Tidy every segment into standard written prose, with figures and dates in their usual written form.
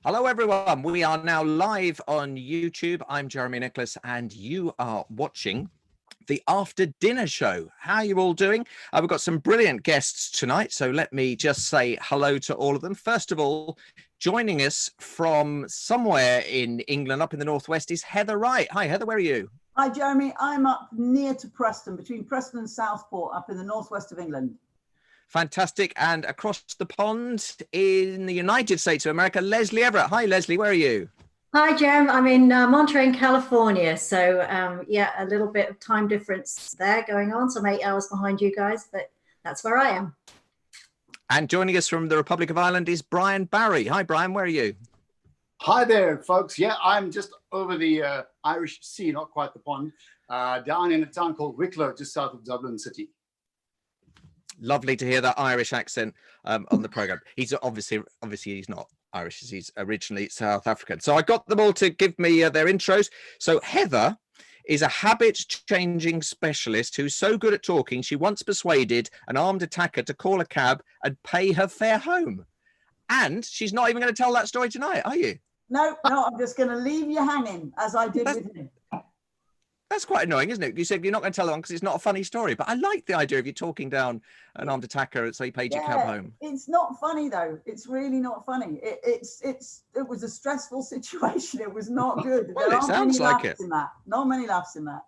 Hello, everyone. We are now live on YouTube. I'm Jeremy Nicholas, and you are watching the After Dinner Show. How are you all doing? We've got some brilliant guests tonight, so let me just say hello to all of them. First of all, joining us from somewhere in England, up in the northwest, is Heather Wright. Hi, Heather. Where are you? Hi, Jeremy. I'm up near to Preston, between Preston and Southport, up in the northwest of England. Fantastic. And across the pond in the United States of America, Lesley Everett. Hi, Lesley. Where are you? Hi, Jem. I'm in Monterey, California. So, yeah, a little bit of time difference there going on. So I'm 8 hours behind you guys, but that's where I am. And joining us from the Republic of Ireland is Brian Barry. Hi, Brian. Where are you? Hi there, folks. Yeah, I'm just over the Irish Sea, not quite the pond, down in a town called Wicklow, just south of Dublin City. Lovely to hear that Irish accent on the program. He's obviously he's not Irish, he's originally South African. So I got them all to give me their intros. So Heather is a habit-changing specialist who's so good at talking, she once persuaded an armed attacker to call a cab and pay her fare home. And she's not even going to tell that story tonight, are you? No, I'm just going to leave you hanging, as I did with him. That's quite annoying, isn't it? You said you're not going to tell that one because it's not a funny story. But I like the idea of you talking down an armed attacker and say paid your cab home. It's not funny though. It's really not funny. It was a stressful situation. It was not good. Well, it sounds like it. Not many laughs in that.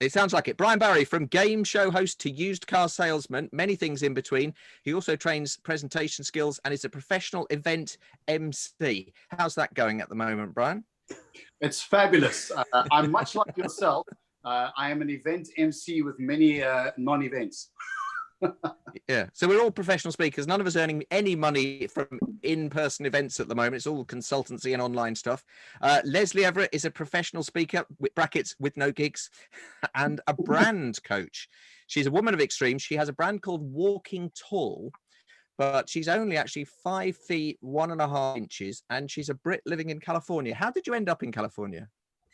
It sounds like it. Brian Barry, from game show host to used car salesman, many things in between. He also trains presentation skills and is a professional event MC. How's that going at the moment, Brian? It's fabulous. I'm much like yourself. I am an event MC with many non-events. Yeah, so we're all professional speakers. None of us earning any money from in-person events at the moment. It's all consultancy and online stuff. Lesley Everett is a professional speaker, with brackets, with no gigs, and a brand coach. She's a woman of extreme. She has a brand called Walking Tall, but she's only actually 5 feet 1.5 inches, and she's a Brit living in California. How did you end up in California?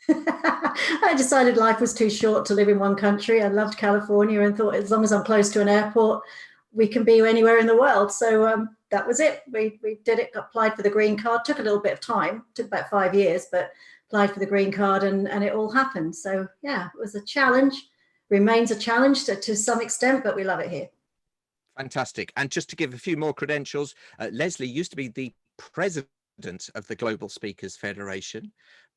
I decided life was too short to live in one country. I loved California and thought as long as I'm close to an airport, we can be anywhere in the world. So that was it. We did it, applied for the green card. Took a little bit of time, took about 5 years, but applied for the green card and it all happened. So yeah, it was a challenge, remains a challenge to some extent, but we love it here. Fantastic. And just to give a few more credentials, Lesley used to be the president of the Global Speakers Federation.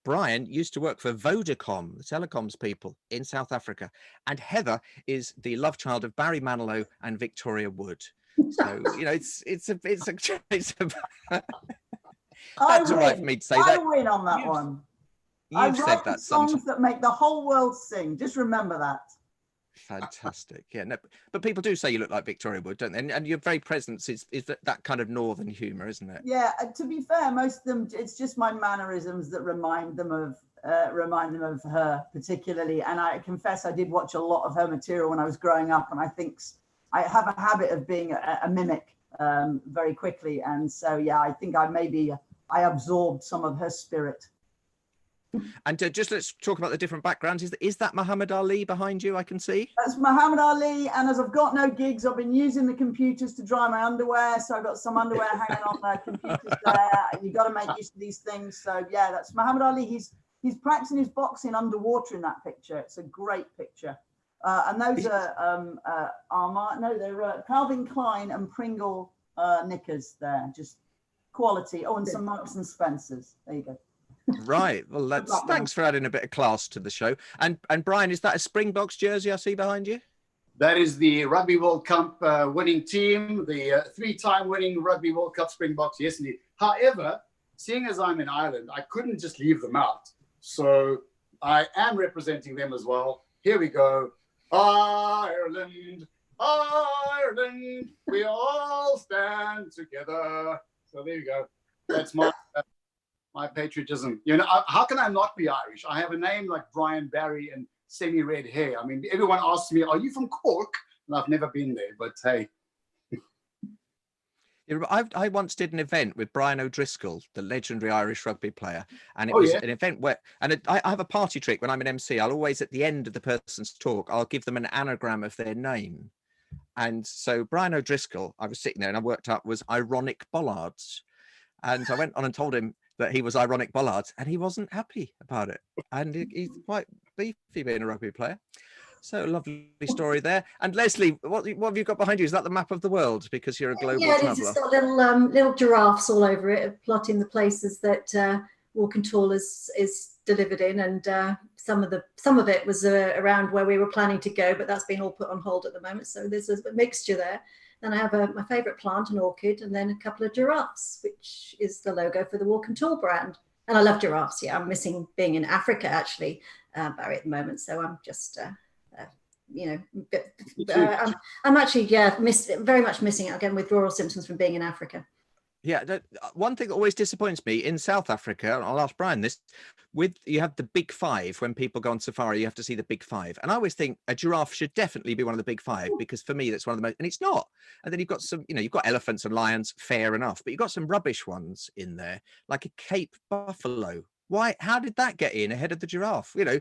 Brian used to work for Vodacom, the telecoms people in South Africa. And Heather is the love child of Barry Manilow and Victoria Wood. So, you know, it's a that's all right for me to say that. I win on that one. You've said that songs that make the whole world sing. Just remember that. Fantastic. Yeah, no, but people do say you look like Victoria Wood, don't they? And your very presence is that kind of northern humor, isn't it? Yeah, to be fair, most of them, it's just my mannerisms that remind them of her particularly. And I confess I did watch a lot of her material when I was growing up, and I think I have a habit of being a mimic very quickly. And so yeah, I think I absorbed some of her spirit. And just let's talk about the different backgrounds. Is that Muhammad Ali behind you? I can see. That's Muhammad Ali. And as I've got no gigs, I've been using the computers to dry my underwear. So I've got some underwear hanging on the computers there. You got to make use of these things. So yeah, that's Muhammad Ali. He's practicing his boxing underwater in that picture. It's a great picture. And those are they're Calvin Klein and Pringle knickers there. Just quality. Oh, and some Marks and Spencers. There you go. Right. Well, thanks for adding a bit of class to the show. And Brian, is that a Springboks jersey I see behind you? That is the Rugby World Cup winning team, the 3-time winning Rugby World Cup Springboks. Yes, indeed. However, seeing as I'm in Ireland, I couldn't just leave them out. So I am representing them as well. Here we go. Ireland, Ireland, we all stand together. So there you go. That's my patriotism. You know, how can I not be Irish? I have a name like Brian Barry and semi-red hair. I mean, everyone asks me, are you from Cork? And I've never been there, but hey. I once did an event with Brian O'Driscoll, the legendary Irish rugby player, and it was an event where, I have a party trick when I'm an MC. I'll always, at the end of the person's talk, I'll give them an anagram of their name. And so Brian O'Driscoll, I was sitting there and I worked out, was ironic bollards. And I went on and told him that he was ironic bollards, and he wasn't happy about it. And he's quite beefy being a rugby player. So lovely story there. And Lesley, what have you got behind you? Is that the map of the world? Because you're a global traveller. It's got little giraffes all over it, plotting the places that Walk and Tall is delivered in, and some of it was around where we were planning to go, but that's been all put on hold at the moment. So there's a mixture there. Then I have my favourite plant, an orchid, and then a couple of giraffes, which is the logo for the Walk and Tall brand. And I love giraffes. Yeah, I'm missing being in Africa actually, Barry, at the moment. So I'm just. I'm actually very much missing it again, withdrawal symptoms from being in Africa. Yeah, one thing that always disappoints me in South Africa, and I'll ask Brian this, you have the big five. When people go on safari, you have to see the big five, and I always think a giraffe should definitely be one of the big five, because for me that's one of the most, and it's not. And then you've got some, you've got elephants and lions, fair enough, but you've got some rubbish ones in there, like a Cape buffalo. Why? How did that get in ahead of the giraffe? I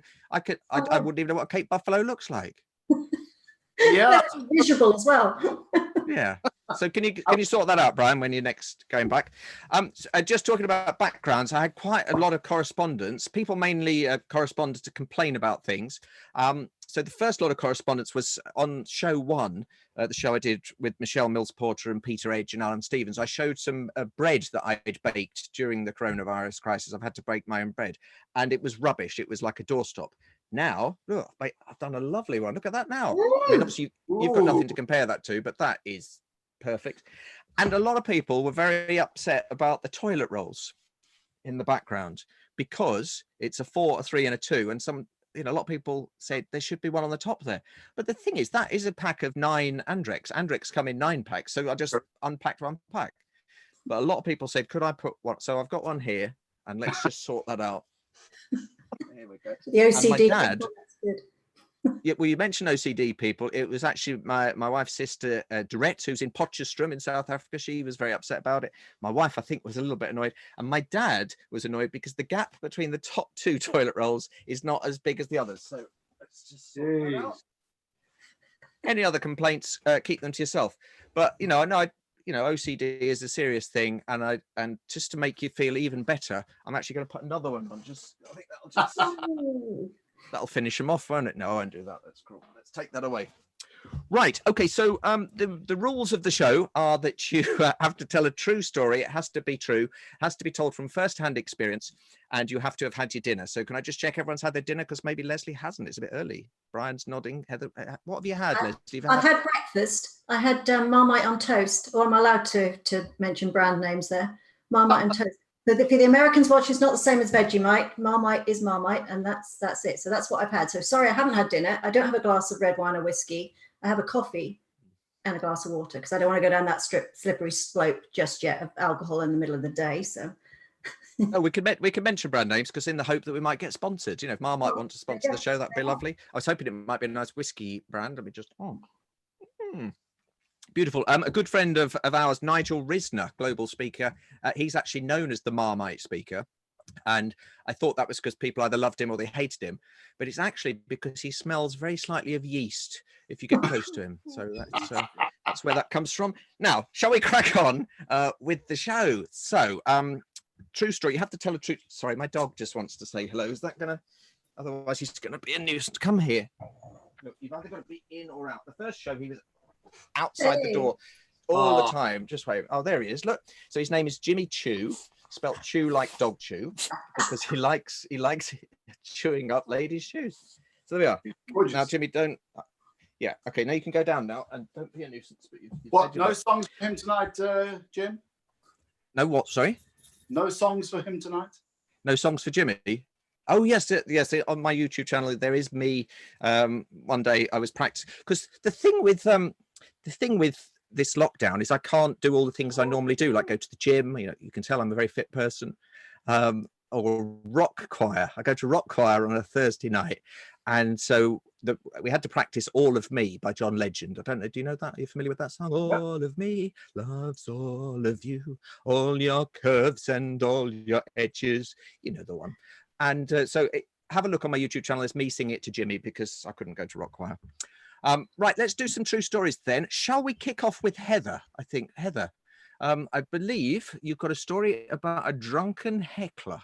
wouldn't even know what a Cape buffalo looks like. Yeah, miserable as well. Yeah. So can you sort that out, Brian, when you're next going back? Just talking about backgrounds, I had quite a lot of correspondence. People mainly corresponded to complain about things. So the first lot of correspondence was on show 1, the show I did with Michelle Mills-Porter and Peter Edge and Alan Stevens. I showed some bread that I'd baked during the coronavirus crisis. I've had to bake my own bread, and it was rubbish. It was like a doorstop. Now, look, I've done a lovely one. Look at that now. I mean, obviously, you've got nothing to compare that to, but that is perfect. And a lot of people were very upset about the toilet rolls in the background, because it's a 4, a 3, and a 2. And a lot of people said there should be one on the top there. But the thing is, that is a pack of 9 Andrex. Andrex come in 9 packs. So I just unpacked 1 pack. But a lot of people said, could I put one? So I've got one here, and let's just sort that out. There we go. The OCD. And my dad, yeah, well, you mentioned OCD people. It was actually my wife's sister, Dorette, who's in Potchefstroom in South Africa. She was very upset about it. My wife, I think, was a little bit annoyed. And my dad was annoyed because the gap between the top 2 toilet rolls is not as big as the others. So let's just sort that out. Any other complaints, keep them to yourself. But, I know OCD is a serious thing, and just to make you feel even better, I'm actually going to put another one on. I think that'll finish them off, won't it? No, I won't do that. That's cruel. Let's take that away. Right. Okay. So the rules of the show are that you have to tell a true story. It has to be true. It has to be told from first-hand experience, and you have to have had your dinner. So can I just check everyone's had their dinner? Because maybe Lesley hasn't. It's a bit early. Brian's nodding. Heather, what have you had, Lesley? I've had breakfast. I had Marmite on toast. Or am I allowed to mention brand names there? Marmite on toast. For the Americans watch, it's not the same as Vegemite. Marmite is Marmite, and that's it. So that's what I've had. So sorry, I haven't had dinner. I don't have a glass of red wine or whiskey. I have a coffee and a glass of water, because I don't want to go down that slippery slope just yet of alcohol in the middle of the day. So we can mention brand names, because in the hope that we might get sponsored. If Marmite want to sponsor the show, that'd be lovely. I was hoping it might be a nice whiskey brand. Let me just beautiful. A good friend of ours, Nigel Risner, global speaker. He's actually known as the Marmite speaker. And I thought that was because people either loved him or they hated him. But it's actually because he smells very slightly of yeast if you get close to him. So that's where that comes from. Now, shall we crack on with the show? So, true story. You have to tell a true... Sorry, my dog just wants to say hello. Is that going to... Otherwise, he's going to be a nuisance. Come here. Look, you've either got to be in or out. The first show, he was outside the door all the time. Just wait. Oh, there he is. Look. So his name is Jimmy Chew, spelt chew like dog chew, because he likes chewing up ladies' shoes. So there we are. Now, Jimmy, don't... Yeah, okay, now you can go down now, and don't be a nuisance. But what, no songs for him tonight, Jim? No what, sorry? No songs for him tonight? No songs for Jimmy? Oh, yes, on my YouTube channel, there is me. One day I was practicing, because the thing with this lockdown is I can't do all the things I normally do, like go to the gym. You can tell I'm a very fit person. Or rock choir. I go to rock choir on a Thursday night. And so we had to practice All of Me by John Legend. I don't know, do you know that? Are you familiar with that song? All of me loves all of you, all your curves and all your edges. You know the one. And have a look on my YouTube channel. It's me singing it to Jimmy, because I couldn't go to rock choir. Right, let's do some true stories then. Shall we kick off with Heather? I think, Heather, I believe you've got a story about a drunken heckler.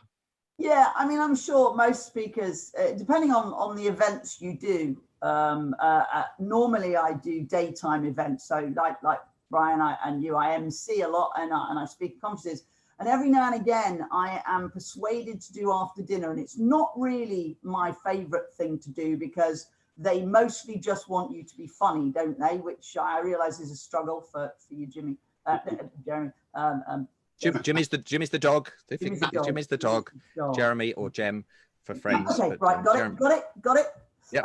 Yeah, I mean, I'm sure most speakers, depending on the events you do, normally I do daytime events. So like Brian and you, I MC a lot and I speak at conferences. And every now and again, I am persuaded to do after dinner. And it's not really my favorite thing to do because they mostly just want you to be funny, don't they? Which I realize is a struggle for you, Jimmy. Jeremy. Jimmy's the dog. Jimmy's the dog. Jeremy or Jem for friends. Okay, right, got it. Yep.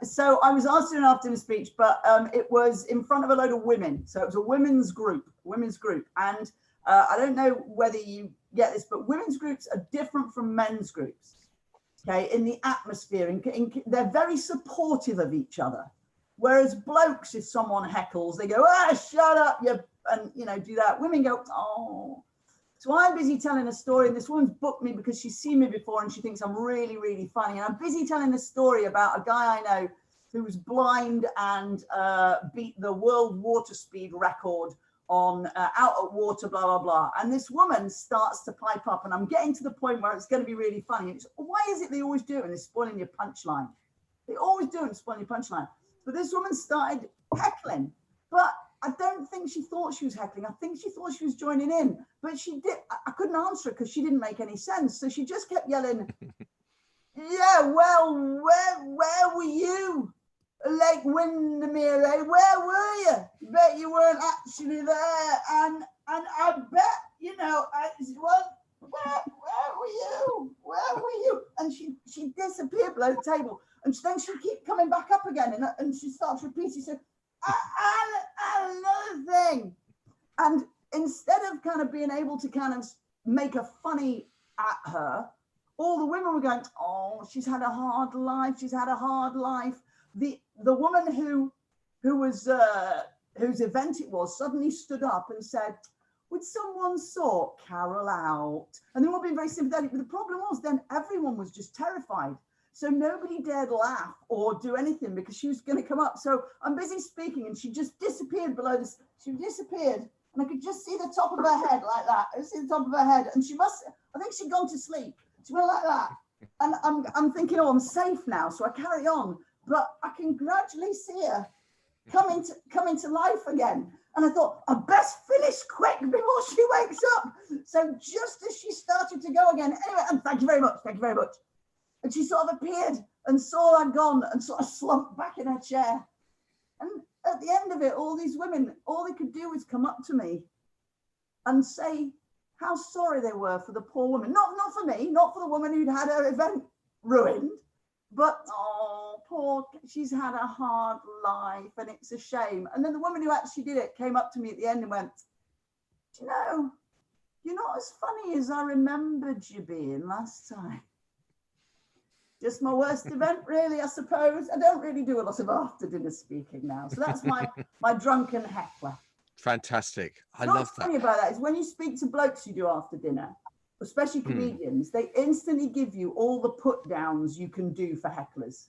So I was asked to do an afternoon speech, but it was in front of a load of women. So it was a women's group. And I don't know whether you get this, but women's groups are different from men's groups. Okay, in the atmosphere, they're very supportive of each other. Whereas blokes, if someone heckles, they go, shut up, and do that. Women go, oh. So I'm busy telling a story, and this woman's booked me because she's seen me before and she thinks I'm really, really funny. And I'm busy telling a story about a guy I know who was blind and beat the world water speed record on out at water, blah, blah, blah. And this woman starts to pipe up, and I'm getting to the point where it's going to be really funny. And why is it they always do it and they're spoiling your punchline? They always do it and spoiling your punchline. But this woman started heckling, but I don't think she thought she was heckling. I think she thought she was joining in, but she did. I couldn't answer her because she didn't make any sense. So she just kept yelling, yeah, well, where were you? Lake Windermere, eh? Where were you? Bet you weren't actually there. And I bet, where were you? Where were you? And she disappeared below the table. And then she'd keep coming back up again. And she starts repeating, she said, another thing. And instead of kind of being able to kind of make a funny at her, all the women were going, oh, she's had a hard life. She's had a hard life. The woman whose event it was suddenly stood up and said, would someone sort Carol out? And they were all being very sympathetic. But the problem was then everyone was just terrified. So nobody dared laugh or do anything because she was going to come up. So I'm busy speaking and she just disappeared below this. She disappeared and I could just see the top of her head like that. I could see the top of her head and I think she'd gone to sleep. She went like that. And I'm thinking, oh, I'm safe now. So I carry on, but I can gradually see her coming to life again. And I thought, I best finish quick before she wakes up. So just as she started to go again, anyway, and thank you very much. And she sort of appeared and saw I'd gone and sort of slumped back in her chair. And at the end of it, all these women, all they could do was come up to me and say how sorry they were for the poor woman. Not for me, not for the woman who'd had her event ruined, but, oh, poor, she's had a hard life and it's a shame. And then the woman who actually did it came up to me at the end and went, do you know, you're not as funny as I remembered you being last time. Just my worst event, really, I suppose. I don't really do a lot of after dinner speaking now. So that's my drunken heckler. Fantastic. I love that. What's funny about that is when you speak to blokes you do after dinner, especially comedians, they instantly give you all the put downs you can do for hecklers.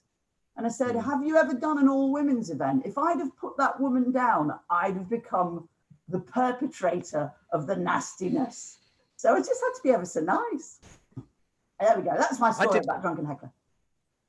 And I said, have you ever done an all women's event? If I'd have put that woman down, I'd have become the perpetrator of the nastiness. So it just had to be ever so nice. There we go. That's my story about drunken heckler.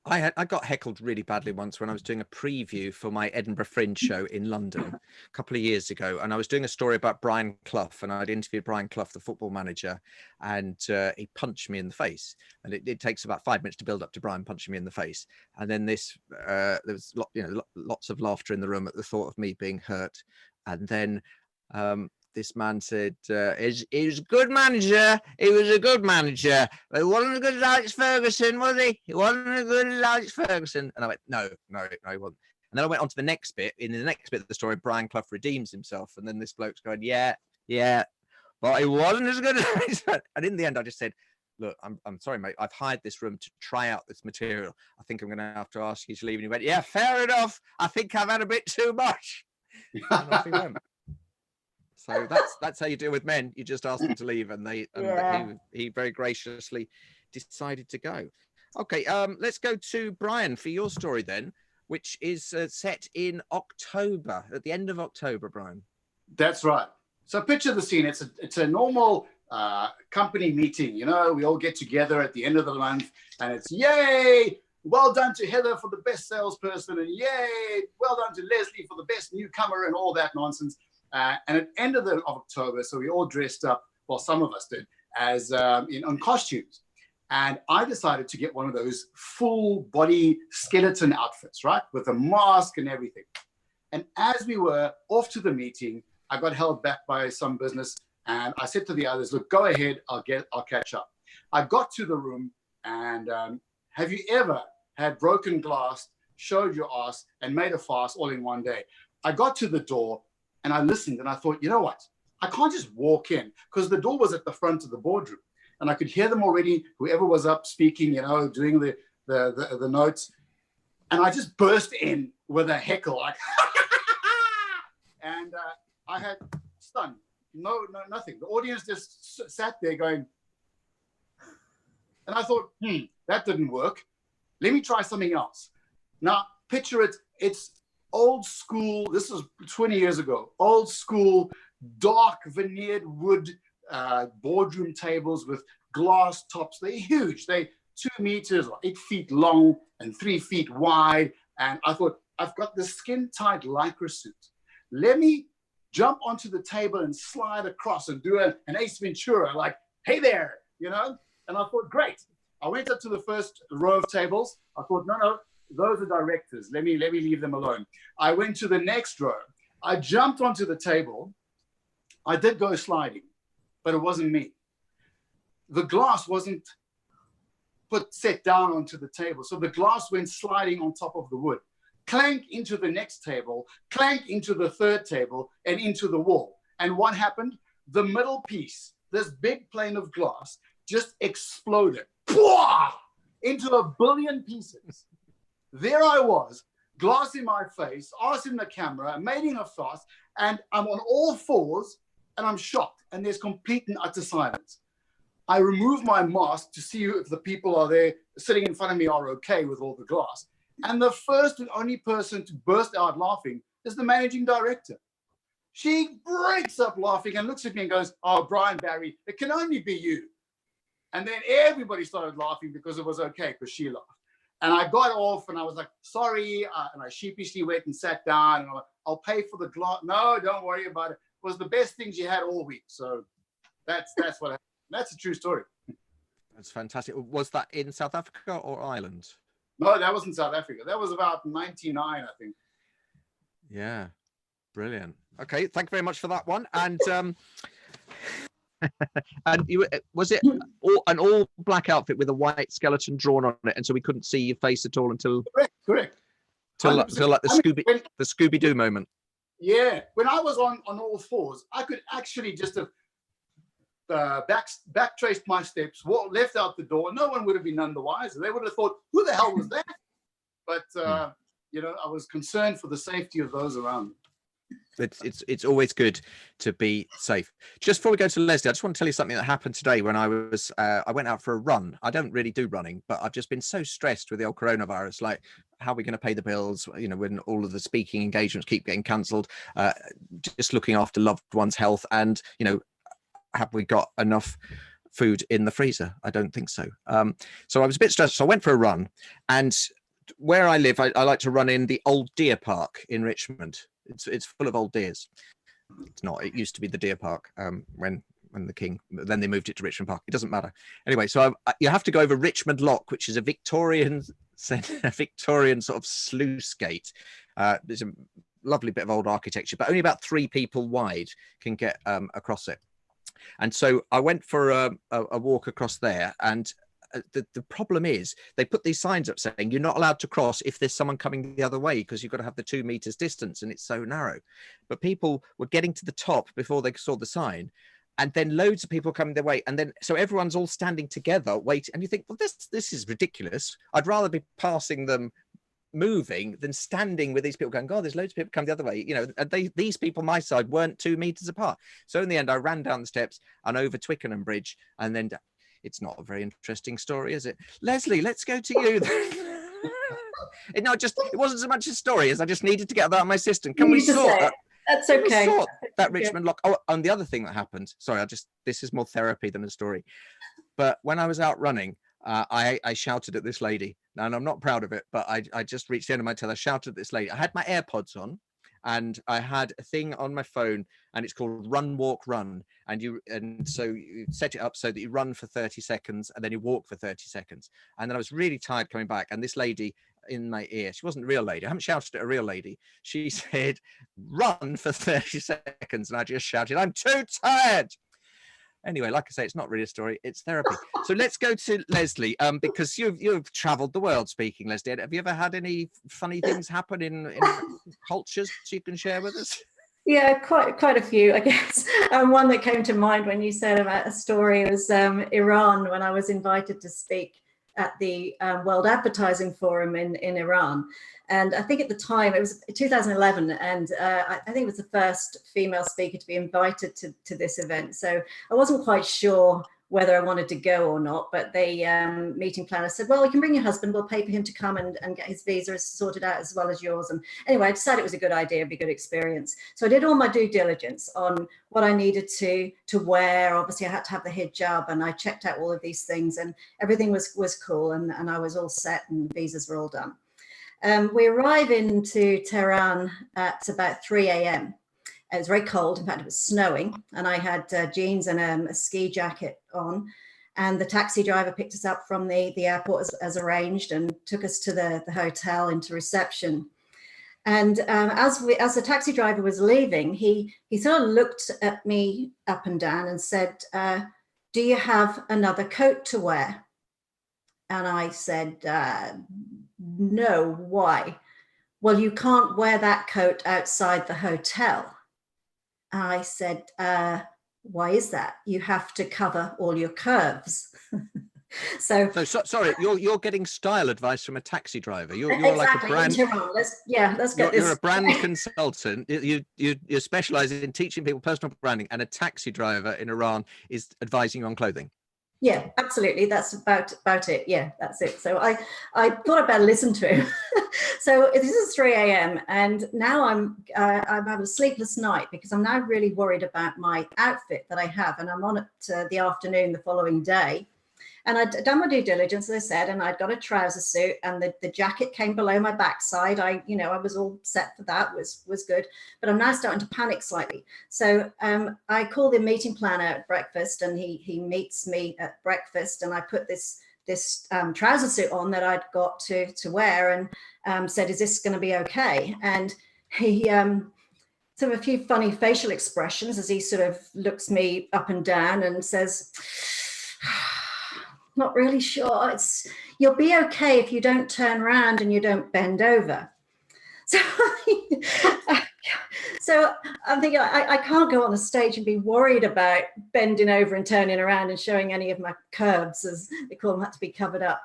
I got heckled really badly once when I was doing a preview for my Edinburgh Fringe show in London a couple of years ago. And I was doing a story about Brian Clough, and I'd interviewed Brian Clough, the football manager, and he punched me in the face. And it takes about 5 minutes to build up to Brian punching me in the face. And then there was lots of laughter in the room at the thought of me being hurt. And then this man said, he was a good manager. He was a good manager. But he wasn't as good as Alex Ferguson, was he? He wasn't as good as Alex Ferguson. And I went, no, he wasn't. And then I went on to the next bit. In the next bit of the story, Brian Clough redeems himself. And then this bloke's going, yeah, but he wasn't as good as Alex Ferguson. And in the end, I just said, look, I'm sorry, mate. I've hired this room to try out this material. I think I'm going to have to ask you to leave. And he went, yeah, fair enough. I think I've had a bit too much. And off he went. So that's how you deal with men. You just ask them to leave, and he very graciously decided to go. Okay, let's go to Brian for your story then, which is set in October, at the end of October, Brian. That's right. So picture the scene. It's a normal company meeting. You know, we all get together at the end of the month, and it's yay, well done to Heather for the best salesperson, and yay, well done to Lesley for the best newcomer, and all that nonsense. And at the end of October, so we all dressed up. Well, some of us did, as on costumes. And I decided to get one of those full body skeleton outfits, right, with a mask and everything. And as we were off to the meeting, I got held back by some business, and I said to the others, look, go ahead, I'll catch up. I got to the room, and have you ever had broken glass, showed your ass, and made a fuss all in one day? I got to the door, and I listened, and I thought, you know what? I can't just walk in, because the door was at the front of the boardroom, and I could hear them already, whoever was up speaking, you know, doing the notes. And I just burst in with a heckle, like, and I had stunned, no, nothing. The audience just sat there going, and I thought, that didn't work. Let me try something else. Now, picture it, it's old school, this is 20 years ago, old school, dark veneered wood boardroom tables with glass tops. They're huge. They're 2 meters or 8 feet long and 3 feet wide. And I thought, I've got this skin-tight lycra suit. Let me jump onto the table and slide across and do an Ace Ventura, like, hey there, you know? And I thought, great. I went up to the first row of tables. I thought, no, those are directors. Let me leave them alone. I went to the next row. I jumped onto the table. I did go sliding, but it wasn't me. The glass wasn't set down onto the table. So the glass went sliding on top of the wood, clank into the next table, clank into the third table, and into the wall. And what happened? The middle piece, this big plane of glass, just exploded into a billion pieces. There I was, glass in my face, ass in the camera, making a fuss, and I'm on all fours, and I'm shocked, and there's complete and utter silence. I remove my mask to see if the people are there sitting in front of me are okay with all the glass. And the first and only person to burst out laughing is the managing director. She breaks up laughing and looks at me and goes, oh, Brian Barry, it can only be you. And then everybody started laughing because it was okay, because she laughed. And I got off and I was like, sorry. And I sheepishly went and sat down and I'll pay for the glass. No, don't worry about it. It was the best things you had all week. So that's what happened. That's a true story. That's fantastic. Was that in South Africa or Ireland? No, that was in South Africa. That was about 99, I think. Yeah, brilliant. Okay, thank you very much for that one. And and was it an all black outfit with a white skeleton drawn on it, and so we couldn't see your face at all until correct. Till like the Scooby-Doo moment. Yeah, when I was on all fours, I could actually just have backtraced my steps, left out the door. No one would have been none the wiser. They would have thought, who the hell was that? But you know, I was concerned for the safety of those around me. It's always good to be safe. Just before we go to Lesley, I just want to tell you something that happened today when I went out for a run. I don't really do running, but I've just been so stressed with the old coronavirus, like how are we going to pay the bills, you know, when all of the speaking engagements keep getting cancelled, just looking after loved ones' health, and, you know, have we got enough food in the freezer? I don't think so. So I was a bit stressed. So I went for a run, and where I live, I like to run in the old deer park in Richmond. It's full of old deers. It's not. It used to be the deer park when the King. Then they moved it to Richmond Park. It doesn't matter. Anyway, so you have to go over Richmond Lock, which is a Victorian sort of sluice gate. There's a lovely bit of old architecture, but only about 3 people wide can get across it. And so I went for a walk across there, and the problem is they put these signs up saying you're not allowed to cross if there's someone coming the other way, because you've got to have the 2 meters distance, and it's so narrow. But people were getting to the top before they saw the sign, and then loads of people coming their way, and then so everyone's all standing together waiting, and you think, well, this is ridiculous. I'd rather be passing them moving than standing with these people going, God, there's loads of people coming the other way, you know. And these people my side weren't 2 meters apart. So in the end I ran down the steps and over Twickenham Bridge, and then it's not a very interesting story, is it? Lesley, let's go to you. It wasn't so much a story as I just needed to get that out of my system. Can we sort that? That's Never okay. saw that Richmond lock. Oh, and the other thing that happened. Sorry, this is more therapy than a story. But when I was out running, I shouted at this lady, and I'm not proud of it, but I just reached the end of my tail. I shouted at this lady. I had my AirPods on, and I had a thing on my phone, and it's called Run, Walk, Run. And so you set it up so that you run for 30 seconds and then you walk for 30 seconds. And then I was really tired coming back, and this lady in my ear, she wasn't a real lady. I haven't shouted at a real lady. She said, "Run for 30 seconds." And I just shouted, "I'm too tired." Anyway, like I say, it's not really a story, it's therapy. So let's go to Lesley, because you've traveled the world speaking, Lesley. Have you ever had any funny things happen in cultures you can share with us? Yeah, quite a few, I guess. One that came to mind when you said about a story was Iran, when I was invited to speak at the World Advertising Forum in Iran. And I think at the time, it was 2011, and I think it was the first female speaker to be invited to this event. So I wasn't quite sure whether I wanted to go or not, but the meeting planner said, well, you can bring your husband, we'll pay for him to come and get his visa sorted out as well as yours. And anyway, I decided it was a good idea, it'd be a good experience. So I did all my due diligence on what I needed to wear. Obviously I had to have the hijab, and I checked out all of these things, and everything was cool, and I was all set, and visas were all done. We arrive into Tehran at about 3 a.m. It was very cold. In fact, it was snowing, and I had jeans and a ski jacket on. And the taxi driver picked us up from the airport as arranged, and took us to the hotel into reception. And as the taxi driver was leaving, he sort of looked at me up and down and said, "Do you have another coat to wear?" And I said, "No, why?" "Well, you can't wear that coat outside the hotel." I said, "Why is that?" "You have to cover all your curves." So sorry, you're getting style advice from a taxi driver. You're exactly, like a brand. Let's get this. You're a brand consultant. You specialize in teaching people personal branding, and a taxi driver in Iran is advising you on clothing. Yeah, absolutely. That's about it. Yeah, that's it. So I thought I'd better listen to him. So this is 3 a.m. and now I'm having a sleepless night, because I'm now really worried about my outfit that I have, and I'm on it the afternoon the following day. And I'd done my due diligence, as I said, and I'd got a trouser suit, and the jacket came below my backside. I was all set for that, was good. But I'm now starting to panic slightly. So I call the meeting planner at breakfast, and he meets me at breakfast, and I put this trouser suit on that I'd got to wear, and said, "Is this going to be okay?" And he sort of a few funny facial expressions as he sort of looks me up and down and says, "Not really sure. You'll be okay if you don't turn around and you don't bend over." So I'm thinking, I can't go on a stage and be worried about bending over and turning around and showing any of my curves, as they call them, had to be covered up.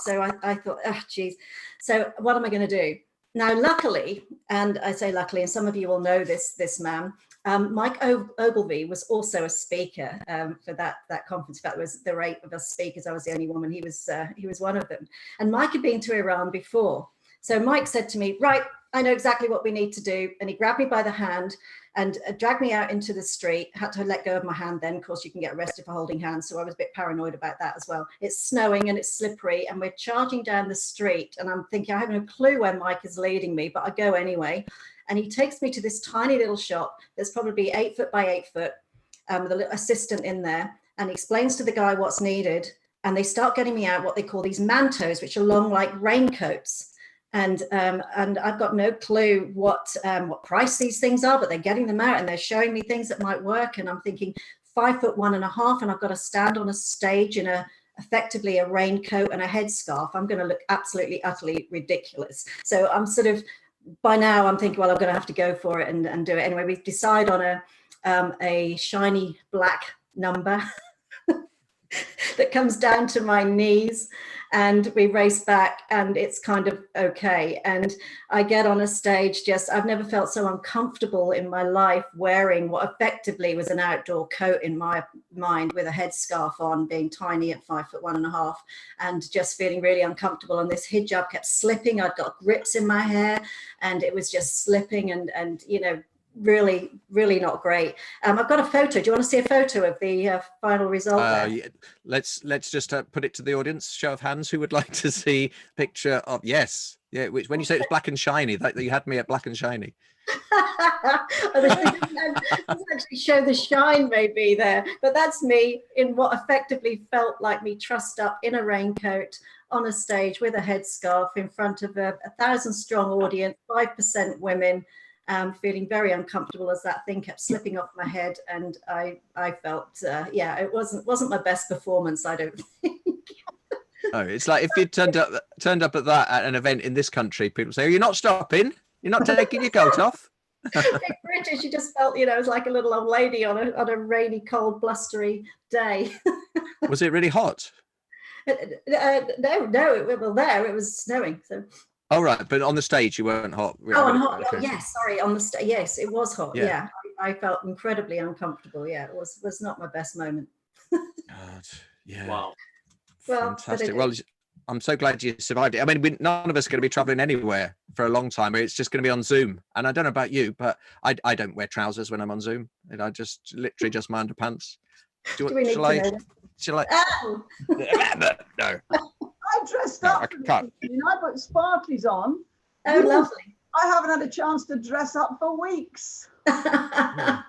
So I thought, geez. So what am I going to do? Now, luckily, and I say luckily, and some of you will know this man, Mike Ogilvy was also a speaker for that conference. In fact, there was the 8 of us speakers. I was the only woman. He was one of them. And Mike had been to Iran before. So Mike said to me, "Right, I know exactly what we need to do." And he grabbed me by the hand and dragged me out into the street. Had to let go of my hand then. Of course, you can get arrested for holding hands. So I was a bit paranoid about that as well. It's snowing and it's slippery, and we're charging down the street. And I'm thinking, I have no clue where Mike is leading me, but I go anyway. And he takes me to this tiny little shop that's probably 8 foot by 8 foot, with a little assistant in there. And he explains to the guy what's needed. And they start getting me out what they call these mantos, which are long like raincoats. And I've got no clue what price these things are, but they're getting them out and they're showing me things that might work. And I'm thinking 5'1.5", and I've got to stand on a stage in effectively a raincoat and a headscarf. I'm going to look absolutely, utterly ridiculous. So I'm sort of, by now I'm thinking, well, I'm going to have to go for it and do it. Anyway, we decide on a shiny black number that comes down to my knees, and we race back, and it's kind of okay. And I get on a stage, I've never felt so uncomfortable in my life, wearing what effectively was an outdoor coat in my mind, with a headscarf on, being tiny at 5'1.5", and just feeling really uncomfortable. And this hijab kept slipping. I'd got grips in my hair, and it was just slipping, and really, really not great. I've got a photo. Do you want to see a photo of the final result there? Yeah. Let's just put it to the audience. Show of hands. Who would like to see a picture of? Yes. Yeah. Which, when you say it was black and shiny, that you had me at black and shiny. Doesn't actually show the shine maybe there, but that's me in what effectively felt like me trussed up in a raincoat on a stage with a headscarf in front of a 1,000-strong audience, 5% women, feeling very uncomfortable as that thing kept slipping off my head, and I felt it wasn't my best performance, I don't think. Oh, it's like if you turned up at that at an event in this country, people say, "Oh, you're not stopping. You're not taking your coat off." British, you just felt, it was like a little old lady on a rainy, cold, blustery day. Was it really hot? No, it was snowing. So. Oh, right, but on the stage you weren't hot. On hot. Okay. Yes, sorry, on the stage. Yes, it was hot. Yeah. I felt incredibly uncomfortable. Yeah, it was not my best moment. God, yeah. Wow. Well, fantastic. Well, I'm so glad you survived it. I mean, none of us are going to be traveling anywhere for a long time. It's just going to be on Zoom. And I don't know about you, but I don't wear trousers when I'm on Zoom. And I just literally just my underpants. Do we need to know? Shall I? Oh. No. I dressed up. I put sparklies on. Oh, lovely. I haven't had a chance to dress up for weeks. No,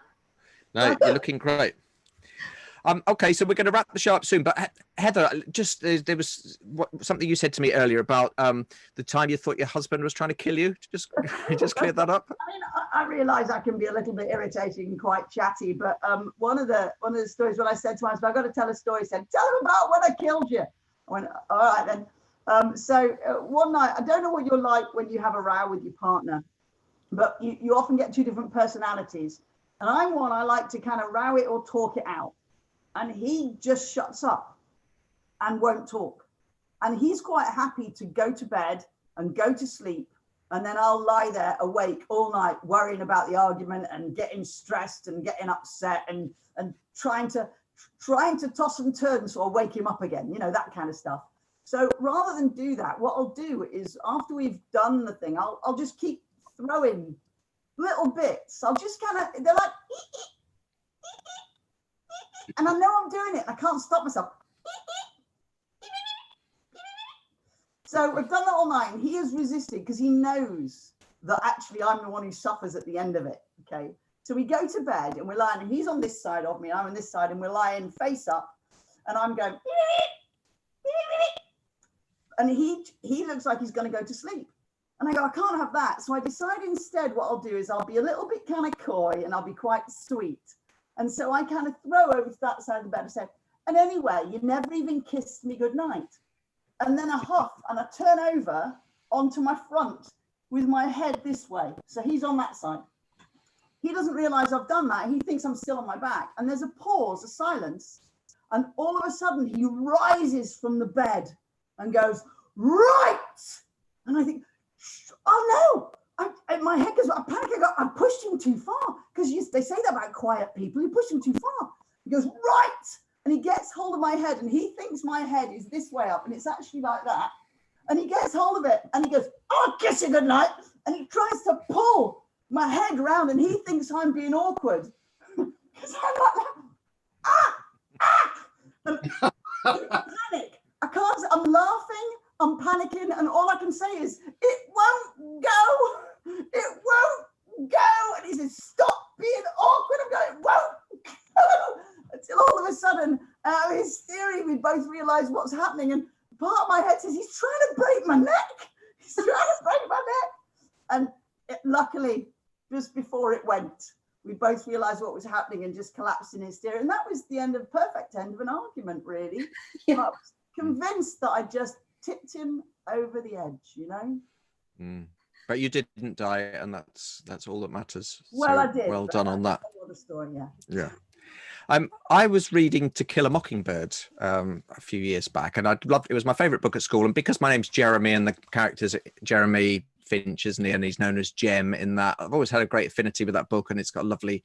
you're looking great. Okay, so we're going to wrap the show up soon. But Heather, just there was something you said to me earlier about the time you thought your husband was trying to kill you. Just clear that up. I mean, I realise I can be a little bit irritating and quite chatty, but one of the stories when I said to my husband, "I've got to tell a story," he said, "Tell him about when I killed you." I went, "All right then." So one night, I don't know what you're like when you have a row with your partner, but you often get two different personalities, and I'm one I like to kind of row it or talk it out. And he just shuts up and won't talk. And he's quite happy to go to bed and go to sleep. And then I'll lie there awake all night, worrying about the argument and getting stressed and getting upset and trying to toss and turn so I'll wake him up again, that kind of stuff. So rather than do that, what I'll do is after we've done the thing, I'll just keep throwing little bits. I'll just they're like, and I know I'm doing it and I can't stop myself. So we've done that all night and he has resisted because he knows that actually I'm the one who suffers at the end of it. Okay. So we go to bed and we're lying, and he's on this side of me, I'm on this side, and we're lying face up, and I'm going, and he looks like he's going to go to sleep. And I go, I can't have that. So I decide instead what I'll do is I'll be a little bit kind of coy and I'll be quite sweet. And so I kind of throw over to that side of the bed and say, and anyway, you never even kissed me goodnight. And then I huff and I turn over onto my front with my head this way. So he's on that side. He doesn't realize I've done that. He thinks I'm still on my back. And there's a pause, a silence. And all of a sudden he rises from the bed and goes, "Right." And I think, oh no. My head goes, I panic. I pushed him too far, because they say that about quiet people. You push him too far. He goes, "Right." And he gets hold of my head, and he thinks my head is this way up, and it's actually like that. And he gets hold of it, and he goes, "I'll kiss you goodnight." And he tries to pull my head around, and he thinks I'm being awkward. Because I'm like, and panic. I can't. I'm laughing. I'm panicking, and all I can say is, "It won't go. It won't go." And he says, "Stop being awkward." I'm going, "It won't go." Until all of a sudden, out of his theory, we both realise what's happening. And part of my head says, "He's trying to break my neck. He's trying to break my neck." And luckily, just before it went, we both realised what was happening and just collapsed in hysteria. And that was the perfect end of an argument, really. Yeah. I was convinced that I just tipped him over the edge, But you didn't die, and that's all that matters. Well, I did. Well done on that. Another story, yeah. Yeah. I was reading To Kill a Mockingbird a few years back, and I loved it. It was my favorite book at school, and because my name's Jeremy and the character's Jeremy Finch, isn't he? And he's known as Jem in that. I've always had a great affinity with that book, and it's got a lovely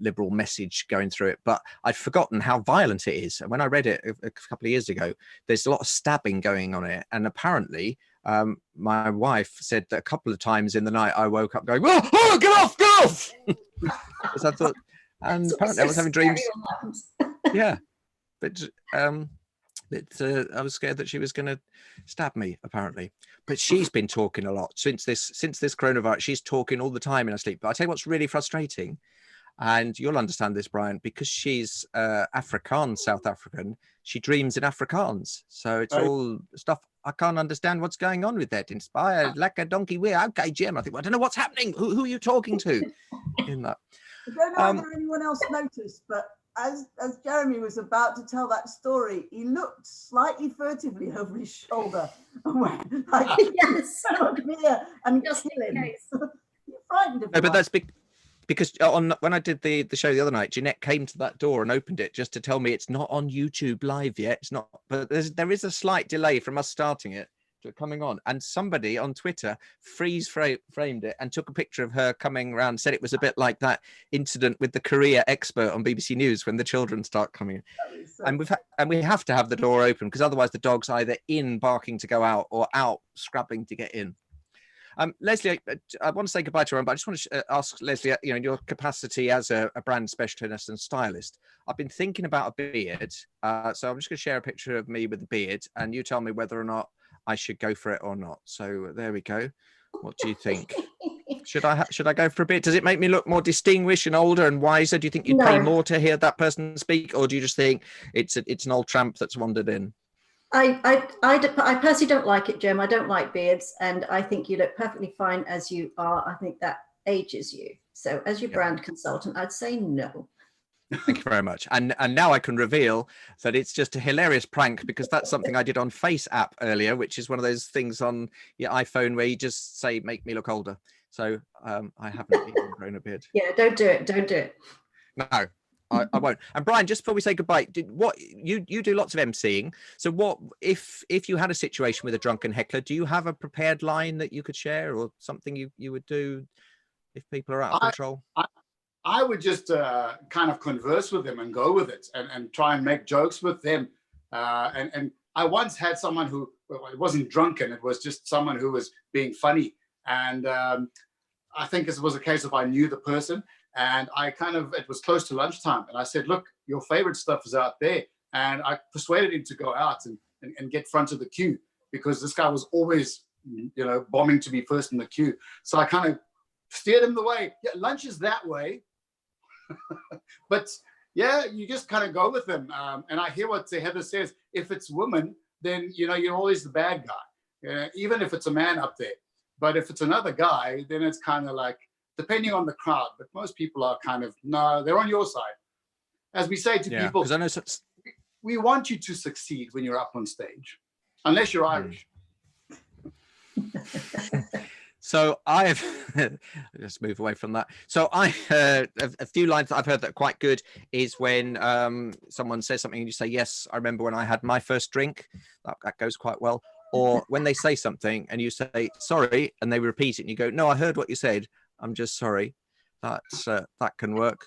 liberal message going through it. But I'd forgotten how violent it is. And when I read it a couple of years ago, there's a lot of stabbing going on in it, and apparently my wife said that a couple of times in the night I woke up going, oh, get off! Because I thought, and apparently I was having dreams. Yeah, but I was scared that she was going to stab me, apparently. But she's been talking a lot since this coronavirus. She's talking all the time in her sleep. But I tell you what's really frustrating, and you'll understand this, Brian, because she's Afrikaans, South African. She dreams in Afrikaans, so it's all stuff I can't understand what's going on with that. Inspired like a donkey weir. Okay, Jim. I think, well, I don't know what's happening. Who are you talking to? In that. I don't know whether anyone else noticed, but as Jeremy was about to tell that story, he looked slightly furtively over his shoulder and went like, yes, here and just in case. You're frightened of no, but that's because when I did the show the other night, Jeanette came to that door and opened it just to tell me it's not on YouTube live yet. It's not, but there is a slight delay from us starting it to coming on. And somebody on Twitter framed it and took a picture of her coming around, said it was a bit like that incident with the Korea expert on BBC News when the children start coming in. And we have to have the door open because otherwise the dog's either in barking to go out or out scrabbling to get in. Lesley, I want to say goodbye to her, but I just want to ask Lesley, in your capacity as a brand specialist and stylist, I've been thinking about a beard. So I'm just going to share a picture of me with a beard, and you tell me whether or not I should go for it or not. So there we go. What do you think? Should I go for a beard? Does it make me look more distinguished and older and wiser? Do you think you'd pay more to hear that person speak, or do you just think it's an old tramp that's wandered in? I personally don't like it, Jim. I don't like beards, and I think you look perfectly fine as you are. I think that ages you. So as your brand consultant, I'd say no. Thank you very much. And now I can reveal that it's just a hilarious prank, because that's something I did on Face app earlier, which is one of those things on your iPhone where you just say, make me look older. So I haven't even grown a beard. Yeah, don't do it. Don't do it. No. I won't. And Brian, just before we say goodbye, you do lots of emceeing. So what if you had a situation with a drunken heckler, do you have a prepared line that you could share, or something you would do if people are out of control? I would just kind of converse with them and go with it and try and make jokes with them. And I once had someone who, well, it wasn't drunken, it was just someone who was being funny. And I think it was a case of I knew the person. And it was close to lunchtime. And I said, look, your favorite stuff is out there. And I persuaded him to go out and get front of the queue, because this guy was always, bombing to be first in the queue. So I kind of steered him the way. Yeah, lunch is that way. But yeah, you just kind of go with them. And I hear what Heather says. If it's women, then, you're always the bad guy, even if it's a man up there. But if it's another guy, then it's kind of like, depending on the crowd, but most people are kind of, no, they're on your side. As we say to people, I know we want you to succeed when you're up on stage, unless you're Irish. So I've just move away from that. So a few lines that I've heard that are quite good is when someone says something and you say, yes, I remember when I had my first drink. That goes quite well. Or when they say something and you say, sorry, and they repeat it and you go, no, I heard what you said. I'm just sorry. That can work.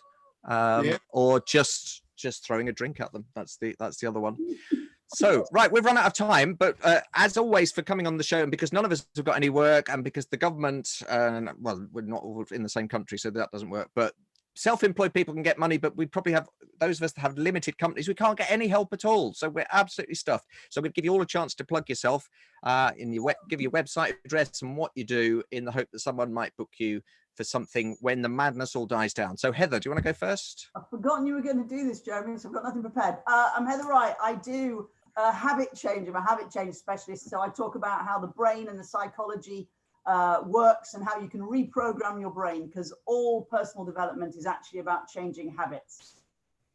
Or just throwing a drink at them. That's the other one. So, right, we've run out of time, but as always, for coming on the show, and because none of us have got any work, and because the government, well, we're not all in the same country, so that doesn't work, but self-employed people can get money, but we probably have, those of us that have limited companies, we can't get any help at all. So we're absolutely stuffed. So I'm going to give you all a chance to plug yourself, give your website address and what you do, in the hope that someone might book you for something when the madness all dies down. So Heather, do you want to go first? I've forgotten you were going to do this, Jeremy, so I've got nothing prepared. I'm Heather Wright. I do habit change. I'm a habit change specialist. So I talk about how the brain and the psychology works and how you can reprogram your brain, because all personal development is actually about changing habits.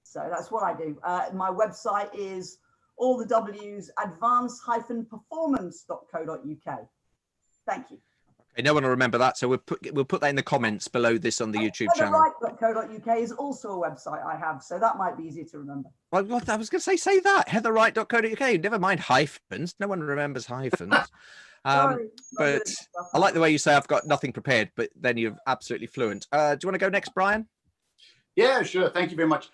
So that's what I do. My website is all the W's, advance-performance.co.uk. Thank you. Okay, no one will remember that, so we'll put that in the comments below this on the YouTube channel. Heatherwright.co.uk is also a website I have, so that might be easier to remember. Well, I was going to say that, heatherwright.co.uk. Never mind hyphens. No one remembers hyphens. Sorry, but I like the way you say I've got nothing prepared, but then you're absolutely fluent. Do you want to go next, Brian? Yeah, sure. Thank you very much.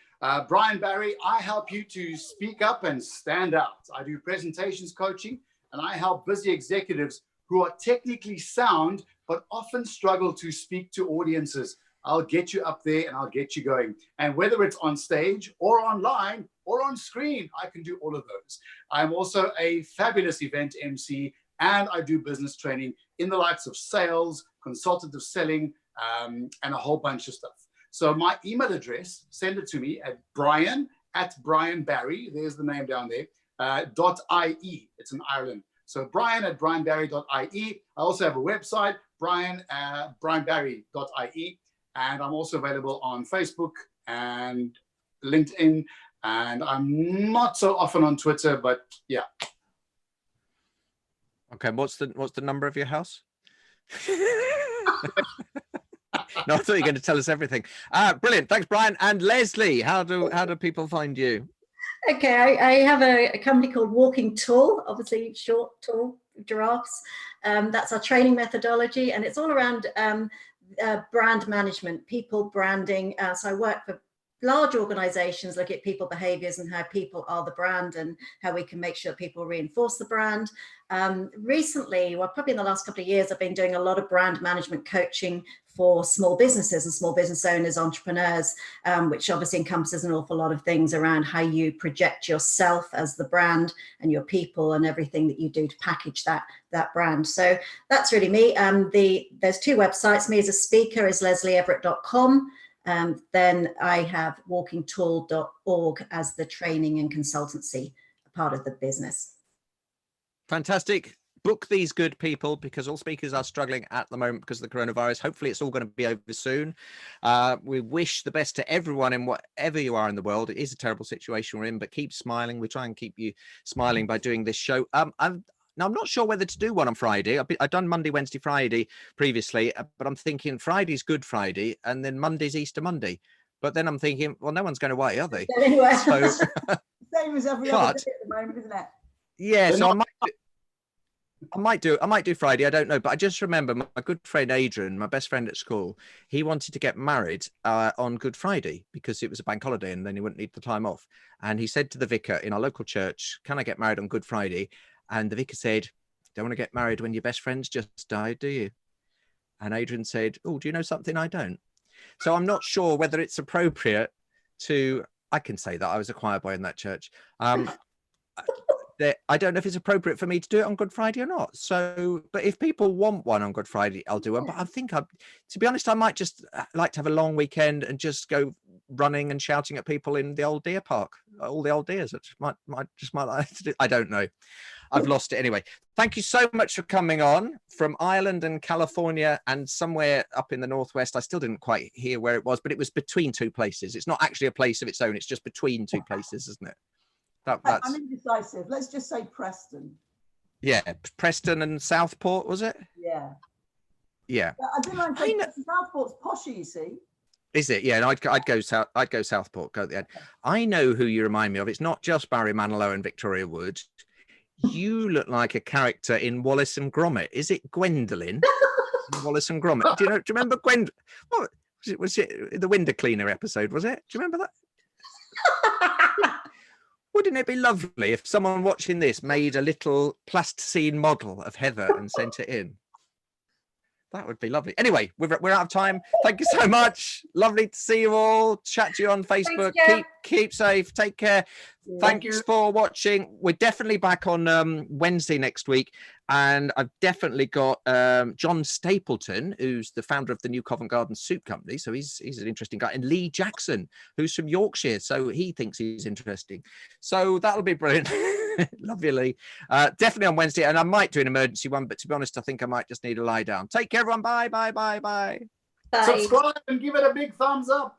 Brian Barry, I help you to speak up and stand out. I do presentations coaching, and I help busy executives who are technically sound, but often struggle to speak to audiences. I'll get you up there and I'll get you going. And whether it's on stage or online or on screen, I can do all of those. I'm also a fabulous event MC, and I do business training in the likes of sales, consultative selling, and a whole bunch of stuff. So my email address, send it to me at brian@brianbarry, there's the name down there, .ie. It's in Ireland. So brian@brianbarry.ie. I also have a website, brianbarry.ie. And I'm also available on Facebook and LinkedIn. And I'm not so often on Twitter, but yeah. Okay, what's the number of your house? No, I thought you were going to tell us everything. Brilliant. Thanks, Brian. And Lesley, how do people find you? Okay, I have a company called Walking Tall, obviously short, tall giraffes. That's our training methodology, and it's all around brand management, people branding. So I work for large organizations, look at people behaviors and how people are the brand and how we can make sure people reinforce the brand. Recently, well, probably in the last couple of years, I've been doing a lot of brand management coaching for small businesses and small business owners, entrepreneurs, which obviously encompasses an awful lot of things around how you project yourself as the brand and your people and everything that you do to package that brand. So that's really me. There's two websites. Me as a speaker is leslieeverett.com. Then I have walkingtall.org as the training and consultancy part of the business. Fantastic. Book these good people, because all speakers are struggling at the moment because of the coronavirus. Hopefully it's all going to be over soon. We wish the best to everyone in whatever you are in the world. It is a terrible situation we're in, but keep smiling. We try and keep you smiling by doing this show. Now, I'm not sure whether to do one on Friday. I've done Monday, Wednesday, Friday previously, but I'm thinking Friday's Good Friday and then Monday's Easter Monday. But then I'm thinking, well, no one's going away, are they? Anyway. So, same as every other day at the moment, isn't it? Yeah, so I might do Friday. I don't know, but I just remember my good friend Adrian, my best friend at school. He wanted to get married on Good Friday because it was a bank holiday, and then he wouldn't need the time off. And he said to the vicar in our local church, "Can I get married on Good Friday?" And the vicar said, "Don't want to get married when your best friend's just died, do you?" And Adrian said, "Oh, do you know something I don't?" So I'm not sure whether it's appropriate to. I can say that I was a choir boy in that church. I don't know if it's appropriate for me to do it on Good Friday or not. So, but if people want one on Good Friday, I'll do one. But I think, to be honest, I might just like to have a long weekend and just go running and shouting at people in the old deer park, all the old deers. I might like to do. I don't know. I've lost it anyway. Thank you so much for coming on from Ireland and California and somewhere up in the Northwest. I still didn't quite hear where it was, but it was between two places. It's not actually a place of its own. It's just between two places, isn't it? That's... I'm indecisive. Let's just say Preston. Yeah, Preston and Southport, was it? Yeah. Yeah. I didn't like saying Southport's poshy, you see. Is it? Yeah, and I'd go Southport, go at the end. I know who you remind me of. It's not just Barry Manilow and Victoria Wood. You look like a character in Wallace and Gromit. Is it Gwendolyn? Wallace and Gromit. Do you remember Gwendolyn? What was it the window cleaner episode, was it? Do you remember that? Wouldn't it be lovely if someone watching this made a little plasticine model of Heather and sent it in? That would be lovely. Anyway, we're out of time. Thank you so much. Lovely to see you all. Chat to you on Facebook. Keep safe. Take care. Thanks for watching. We're definitely back on Wednesday next week. And I've definitely got John Stapleton, who's the founder of the New Covent Garden Soup Company. So he's an interesting guy. And Lee Jackson, who's from Yorkshire. So he thinks he's interesting. So that'll be brilliant. Love you, Lee. Definitely on Wednesday. And I might do an emergency one. But to be honest, I think I might just need to lie down. Take care, everyone. Bye. Bye. Subscribe and give it a big thumbs up.